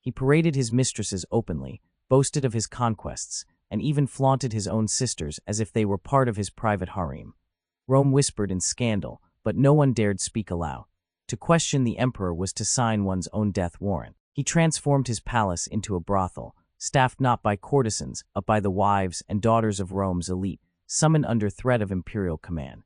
He paraded his mistresses openly, boasted of his conquests, and even flaunted his own sisters as if they were part of his private harem. Rome whispered in scandal, but no one dared speak aloud. To question the emperor was to sign one's own death warrant. He transformed his palace into a brothel, staffed not by courtesans, but by the wives and daughters of Rome's elite, summoned under threat of imperial command.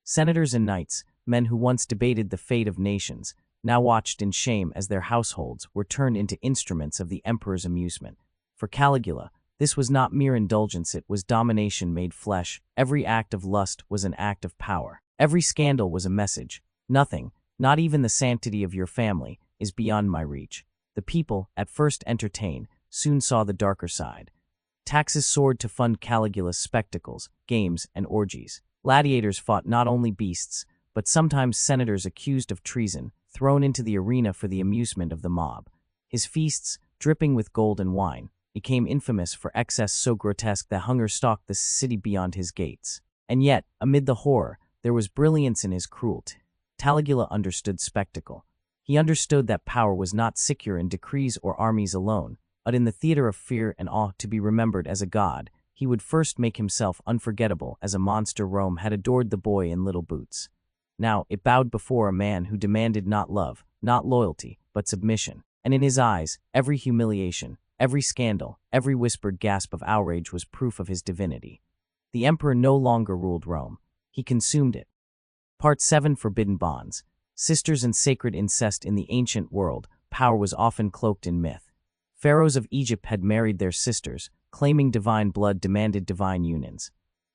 Senators and knights, men who once debated the fate of nations, now watched in shame as their households were turned into instruments of the emperor's amusement. For Caligula, this was not mere indulgence, it was domination made flesh. Every act of lust was an act of power. Every scandal was a message. Nothing, not even the sanctity of your family, is beyond my reach. The people, at first entertained, soon saw the darker side. Taxes soared to fund Caligula's spectacles, games, and orgies. Gladiators fought not only beasts, but sometimes senators accused of treason, thrown into the arena for the amusement of the mob. His feasts, dripping with gold and wine, became infamous for excess so grotesque that hunger stalked the city beyond his gates. And yet, amid the horror, there was brilliance in his cruelty. Caligula understood spectacle. He understood that power was not secure in decrees or armies alone, but in the theater of fear and awe. To be remembered as a god, he would first make himself unforgettable as a monster. Rome had adored the boy in little boots. Now it bowed before a man who demanded not love, not loyalty, but submission. And in his eyes, every humiliation, every scandal, every whispered gasp of outrage was proof of his divinity. The emperor no longer ruled Rome. He consumed it. Part 7. Forbidden bonds. Sisters and sacred incest. In the ancient world, power was often cloaked in myth. Pharaohs of Egypt had married their sisters, claiming divine blood demanded divine unions.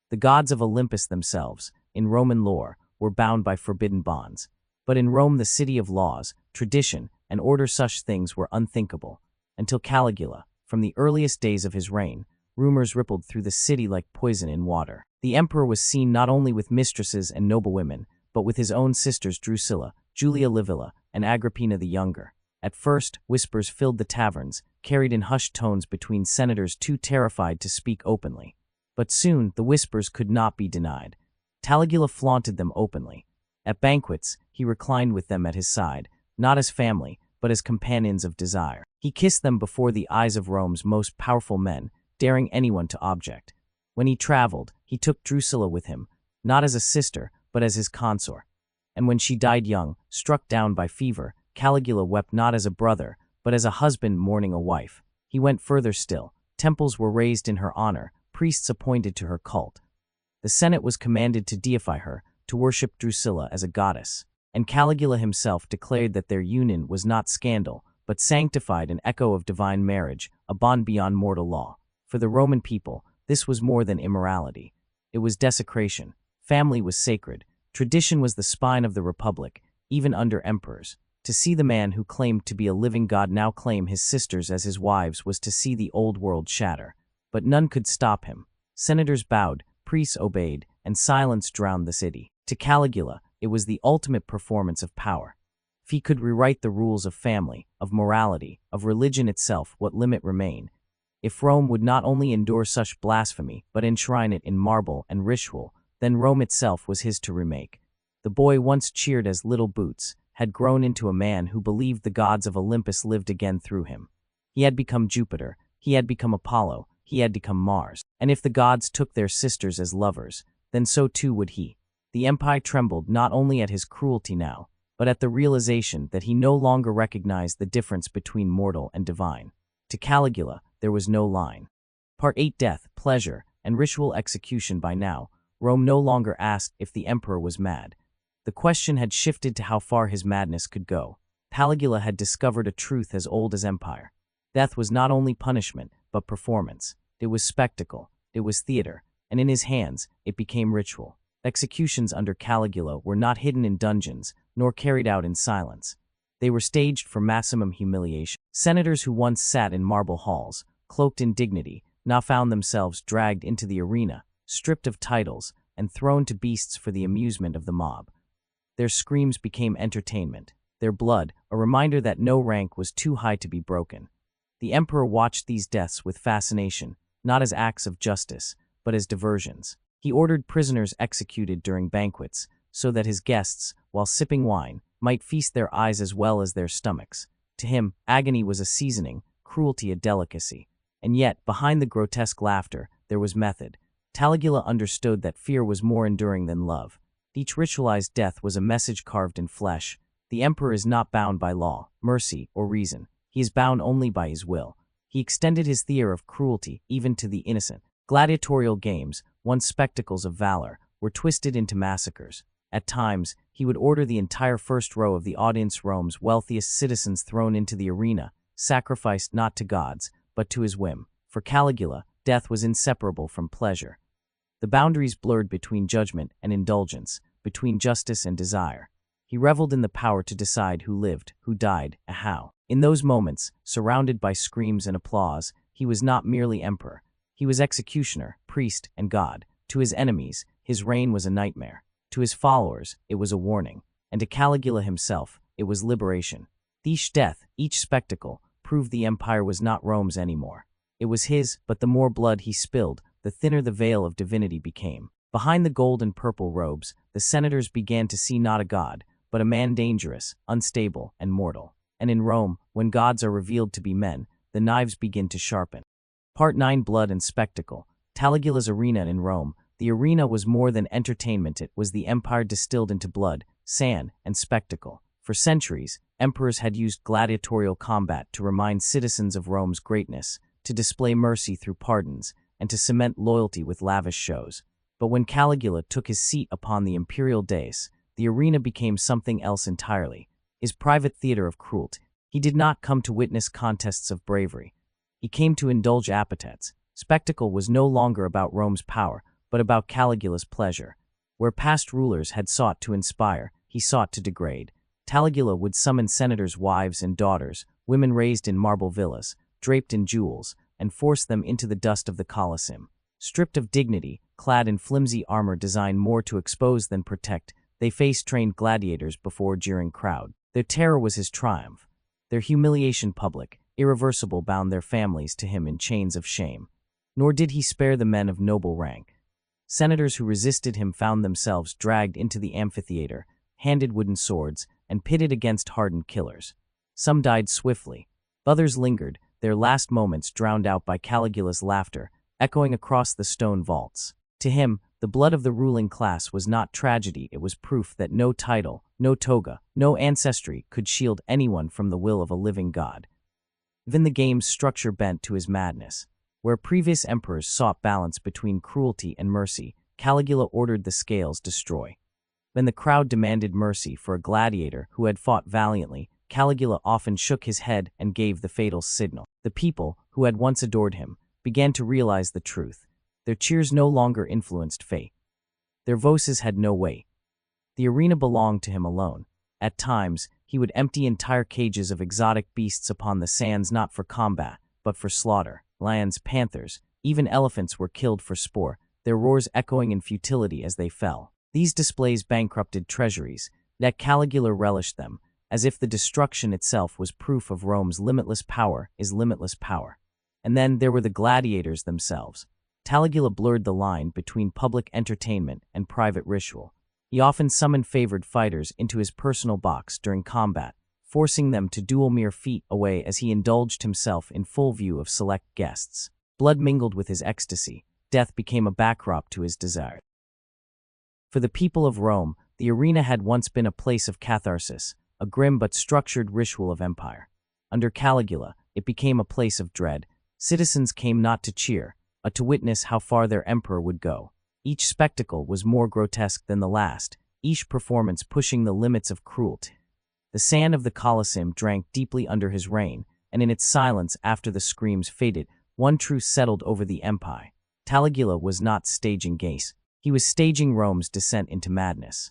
The gods of Olympus themselves, in Roman lore, were bound by forbidden bonds. But in Rome, the city of laws, tradition, and order, such things were unthinkable. Until Caligula, from the earliest days of his reign, rumors rippled through the city like poison in water. The emperor was seen not only with mistresses and noblewomen, but with his own sisters Drusilla, Julia Livilla, and Agrippina the Younger. At first, whispers filled the taverns, carried in hushed tones between senators too terrified to speak openly. But soon, the whispers could not be denied. Caligula flaunted them openly. At banquets, he reclined with them at his side, not as family, but as companions of desire. He kissed them before the eyes of Rome's most powerful men, daring anyone to object. When he traveled, he took Drusilla with him, not as a sister, but as his consort. And when she died young, struck down by fever, Caligula wept not as a brother, but as a husband mourning a wife. He went further still. Temples were raised in her honor, priests appointed to her cult. The Senate was commanded to deify her, to worship Drusilla as a goddess. And Caligula himself declared that their union was not scandal, but sanctified, an echo of divine marriage, a bond beyond mortal law. For the Roman people, this was more than immorality. It was desecration. Family was sacred. Tradition was the spine of the republic, even under emperors. To see the man who claimed to be a living god now claim his sisters as his wives was to see the old world shatter. But none could stop him. Senators bowed, priests obeyed, and silence drowned the city. To Caligula, it was the ultimate performance of power. If he could rewrite the rules of family, of morality, of religion itself, what limit remained? If Rome would not only endure such blasphemy, but enshrine it in marble and ritual, then Rome itself was his to remake. The boy once cheered as Little Boots had grown into a man who believed the gods of Olympus lived again through him. He had become Jupiter, he had become Apollo, he had become Mars. And if the gods took their sisters as lovers, then so too would he. The empire trembled not only at his cruelty now, but at the realization that he no longer recognized the difference between mortal and divine. To Caligula, there was no line. Part 8. Death, pleasure, and ritual execution. By now, Rome no longer asked if the emperor was mad. The question had shifted to how far his madness could go. Caligula had discovered a truth as old as empire. Death was not only punishment, but performance. It was spectacle, it was theater, and in his hands, it became ritual. Executions under Caligula were not hidden in dungeons, nor carried out in silence. They were staged for maximum humiliation. Senators who once sat in marble halls, cloaked in dignity, now found themselves dragged into the arena, stripped of titles, and thrown to beasts for the amusement of the mob. Their screams became entertainment, their blood a reminder that no rank was too high to be broken. The emperor watched these deaths with fascination, not as acts of justice, but as diversions. He ordered prisoners executed during banquets, so that his guests, while sipping wine, might feast their eyes as well as their stomachs. To him, agony was a seasoning, cruelty a delicacy. And yet, behind the grotesque laughter, there was method. Caligula understood that fear was more enduring than love. Each ritualized death was a message carved in flesh. The emperor is not bound by law, mercy, or reason. He is bound only by his will. He extended his theory of cruelty even to the innocent. Gladiatorial games, once spectacles of valor, were twisted into massacres. At times, he would order the entire first row of the audience, Rome's wealthiest citizens, thrown into the arena, sacrificed not to gods, but to his whim. For Caligula, death was inseparable from pleasure. The boundaries blurred between judgment and indulgence, between justice and desire. He reveled in the power to decide who lived, who died, and how. In those moments, surrounded by screams and applause, he was not merely emperor. He was executioner, priest, and god. To his enemies, his reign was a nightmare. To his followers, it was a warning. And to Caligula himself, it was liberation. Each death, each spectacle, proved the empire was not Rome's anymore. It was his, but the more blood he spilled, the thinner the veil of divinity became. Behind the gold and purple robes, the senators began to see not a god, but a man dangerous, unstable, and mortal. And in Rome, when gods are revealed to be men, the knives begin to sharpen. Part 9: Blood and Spectacle. Caligula's arena in Rome. The arena was more than entertainment, it was the empire distilled into blood, sand, and spectacle. For centuries, emperors had used gladiatorial combat to remind citizens of Rome's greatness, to display mercy through pardons, and to cement loyalty with lavish shows. But when Caligula took his seat upon the imperial dais, the arena became something else entirely. His private theater of cruelty. He did not come to witness contests of bravery. He came to indulge appetites. Spectacle was no longer about Rome's power, but about Caligula's pleasure. Where past rulers had sought to inspire, he sought to degrade. Caligula would summon senators' wives and daughters, women raised in marble villas, draped in jewels, and force them into the dust of the Colosseum. Stripped of dignity, clad in flimsy armor designed more to expose than protect, they faced trained gladiators before a jeering crowd. Their terror was his triumph. Their humiliation public, irreversible, bound their families to him in chains of shame. Nor did he spare the men of noble rank. Senators who resisted him found themselves dragged into the amphitheater, handed wooden swords, and pitted against hardened killers. Some died swiftly. Others lingered, their last moments drowned out by Caligula's laughter, echoing across the stone vaults. To him, the blood of the ruling class was not tragedy, it was proof that no title, no toga, no ancestry could shield anyone from the will of a living god. Even the game's structure bent to his madness. Where previous emperors sought balance between cruelty and mercy, Caligula ordered the scales destroy. When the crowd demanded mercy for a gladiator who had fought valiantly, Caligula often shook his head and gave the fatal signal. The people, who had once adored him, began to realize the truth. Their cheers no longer influenced fate. Their voices had no weight. The arena belonged to him alone. At times, he would empty entire cages of exotic beasts upon the sands, not for combat, but for slaughter. Lions, panthers, even elephants were killed for sport, their roars echoing in futility as they fell. These displays bankrupted treasuries, yet Caligula relished them, as if the destruction itself was proof of Rome's limitless power is limitless power. And then there were the gladiators themselves. Caligula blurred the line between public entertainment and private ritual. He often summoned favored fighters into his personal box during combat, forcing them to duel mere feet away as he indulged himself in full view of select guests. Blood mingled with his ecstasy. Death became a backdrop to his desire. For the people of Rome, the arena had once been a place of catharsis, a grim but structured ritual of empire. Under Caligula, it became a place of dread. Citizens came not to cheer, but to witness how far their emperor would go. Each spectacle was more grotesque than the last, each performance pushing the limits of cruelty. The sand of the Colosseum drank deeply under his reign, and in its silence after the screams faded, one truth settled over the empire. Caligula was not staging gaze. He was staging Rome's descent into madness.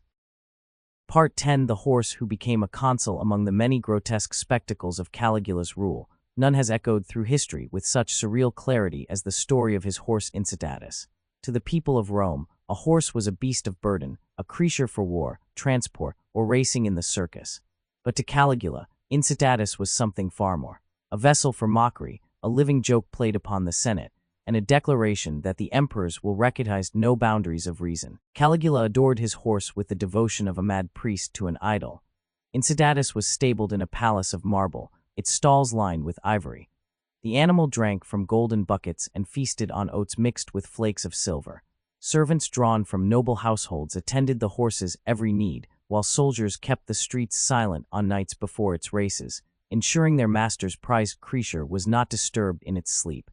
Part 10: The horse who became a consul. Among the many grotesque spectacles of Caligula's rule, none has echoed through history with such surreal clarity as the story of his horse Incitatus. To the people of Rome, a horse was a beast of burden, a creature for war, transport, or racing in the circus. But to Caligula, Incitatus was something far more. A vessel for mockery, a living joke played upon the Senate, and a declaration that the emperors will recognize no boundaries of reason. Caligula adored his horse with the devotion of a mad priest to an idol. Incitatus was stabled in a palace of marble, its stalls lined with ivory. The animal drank from golden buckets and feasted on oats mixed with flakes of silver. Servants drawn from noble households attended the horse's every need, while soldiers kept the streets silent on nights before its races, ensuring their master's prized creature was not disturbed in its sleep.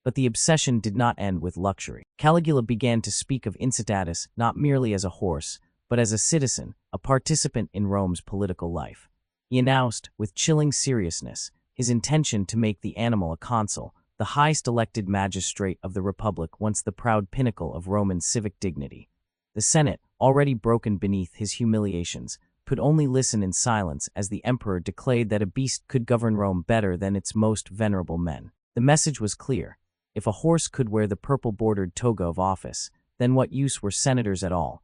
But the obsession did not end with luxury. Caligula began to speak of Incitatus not merely as a horse, but as a citizen, a participant in Rome's political life. He announced, with chilling seriousness, his intention to make the animal a consul, the highest elected magistrate of the Republic, once the proud pinnacle of Roman civic dignity. The Senate, already broken beneath his humiliations, could only listen in silence as the emperor declared that a beast could govern Rome better than its most venerable men. The message was clear. If a horse could wear the purple-bordered toga of office, then what use were senators at all?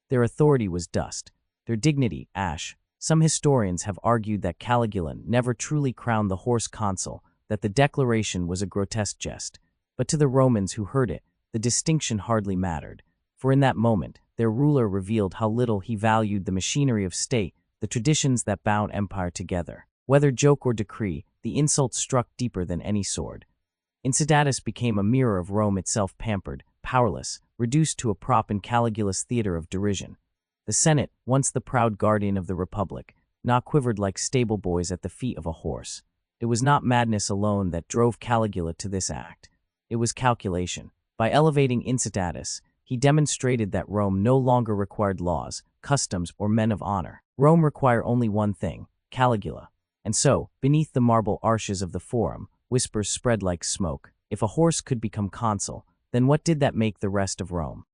Their authority was dust, their dignity ash. Some historians have argued that Caligula never truly crowned the horse consul, that the declaration was a grotesque jest. But to the Romans who heard it, the distinction hardly mattered, for in that moment, their ruler revealed how little he valued the machinery of state, the traditions that bound empire together. Whether joke or decree, the insult struck deeper than any sword. Incitatus became a mirror of Rome itself, pampered, powerless, reduced to a prop in Caligula's theater of derision. The Senate, once the proud guardian of the Republic, now quivered like stable boys at the feet of a horse. It was not madness alone that drove Caligula to this act. It was calculation. By elevating Incitatus, he demonstrated that Rome no longer required laws, customs, or men of honor. Rome required only one thing, Caligula. And so, beneath the marble arches of the Forum, whispers spread like smoke. If a horse could become consul, then what did that make the rest of Rome?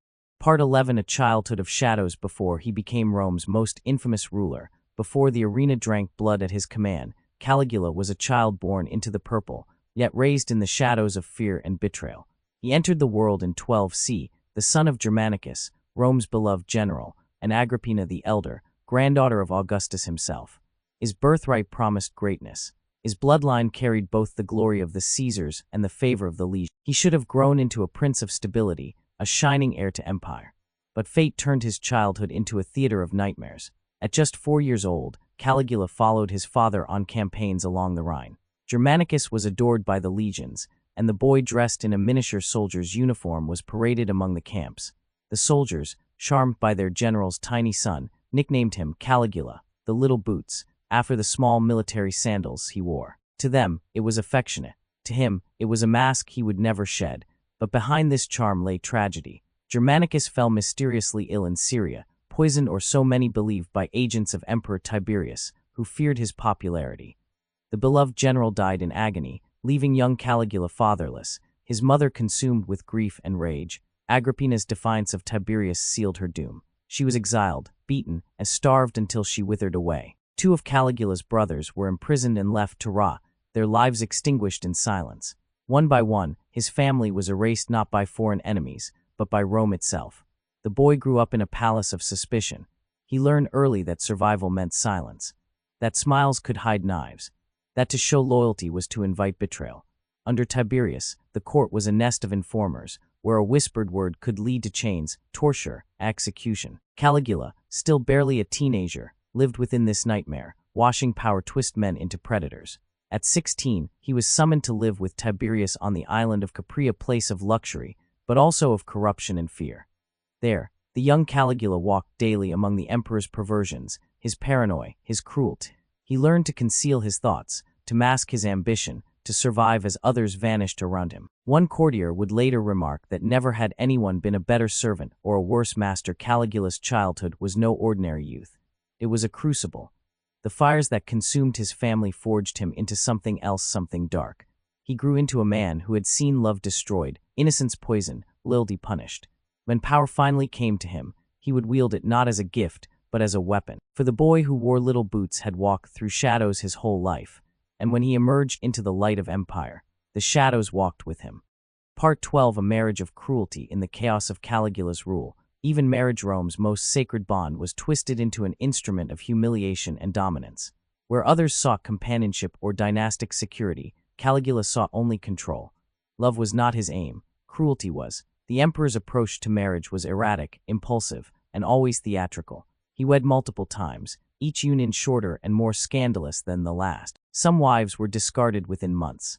Part 11. A childhood of shadows. Before he became Rome's most infamous ruler, before the arena drank blood at his command, Caligula was a child born into the purple, yet raised in the shadows of fear and betrayal. He entered the world in 12 C, the son of Germanicus, Rome's beloved general, and Agrippina the elder, granddaughter of Augustus himself. His birthright promised greatness. His bloodline carried both the glory of the Caesars and the favor of the legions. He should have grown into a prince of stability, a shining heir to empire. But fate turned his childhood into a theater of nightmares. At just 4 years old, Caligula followed his father on campaigns along the Rhine. Germanicus was adored by the legions, and the boy dressed in a miniature soldier's uniform was paraded among the camps. The soldiers, charmed by their general's tiny son, nicknamed him Caligula, the little boots, after the small military sandals he wore. To them, it was affectionate. To him, it was a mask he would never shed. But behind this charm lay tragedy. Germanicus fell mysteriously ill in Syria, poisoned, or so many believed, by agents of Emperor Tiberius, who feared his popularity. The beloved general died in agony, leaving young Caligula fatherless, his mother consumed with grief and rage. Agrippina's defiance of Tiberius sealed her doom. She was exiled, beaten, and starved until she withered away. 2 of Caligula's brothers were imprisoned and left to rot, their lives extinguished in silence. One by one, his family was erased not by foreign enemies, but by Rome itself. The boy grew up in a palace of suspicion. He learned early that survival meant silence, that smiles could hide knives, that to show loyalty was to invite betrayal. Under Tiberius, the court was a nest of informers, where a whispered word could lead to chains, torture, execution. Caligula, still barely a teenager, lived within this nightmare, watching power twist men into predators. At 16, he was summoned to live with Tiberius on the island of Capri, a place of luxury, but also of corruption and fear. There, the young Caligula walked daily among the emperor's perversions, his paranoia, his cruelty. He learned to conceal his thoughts, to mask his ambition, to survive as others vanished around him. One courtier would later remark that never had anyone been a better servant or a worse master. Caligula's childhood was no ordinary youth. It was a crucible. The fires that consumed his family forged him into something else, something dark. He grew into a man who had seen love destroyed, innocence poisoned, loyalty punished. When power finally came to him, he would wield it not as a gift, but as a weapon. For the boy who wore little boots had walked through shadows his whole life, and when he emerged into the light of empire, the shadows walked with him. Part 12. A marriage of cruelty. In the chaos of Caligula's rule, even marriage, Rome's most sacred bond, was twisted into an instrument of humiliation and dominance. Where others sought companionship or dynastic security, Caligula sought only control. Love was not his aim, cruelty was. The emperor's approach to marriage was erratic, impulsive, and always theatrical. He wed multiple times, each union shorter and more scandalous than the last. Some wives were discarded within months.